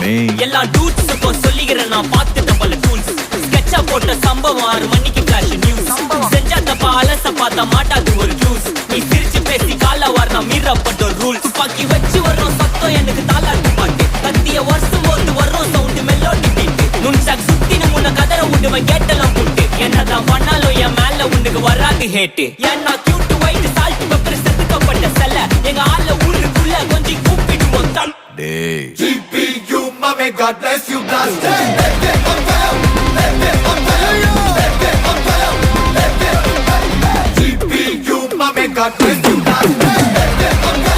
எல்லா டூட்ஸுக்கும் சொல்லிக்கிறேன் நான் பார்த்துட்ட பல டூல்ஸ். ஸ்கெட்சா போட்ட சம்பவம் 6 மணிக்கு ஃபிளாஷ் நியூஸ். செஞ்சா தப்பா அலச பார்த்தா மாட்டாது ஒரு ஜூஸ். நீ சிரிச்சு பேசி கால வாரினா மீறப்பட்ட ரூல். துப்பாக்கி வச்சு வர்றோம் சத்தம் எனக்கு தாலாட்டு பாட்டு. கத்திய வருஷம் போது வர்றோம் சவுண்டு மெல்லோடி பீட்டு. நுண்சாக் சுத்தின முன்ன கதற விடுவேன் கேட்டெல்லாம் போட்டு. என்னதான் பண்ணாலும் என் மேல உனக்கு வராது ஹேட்டு. ஏன்னா கியூட் ஒயிட் சால்ட் பெப்பர் செதுக்கப்பட்ட செல்ல. எங்க ஆள ஊருக்குள்ள கொஞ்சம் கூப்பிடுவோம் தன். GPU, mommy, God bless you, blast it. Let it unveil, let it unveil, let it unveil, let it unveil. GPU, mommy, God bless you, blast it. Let it unveil.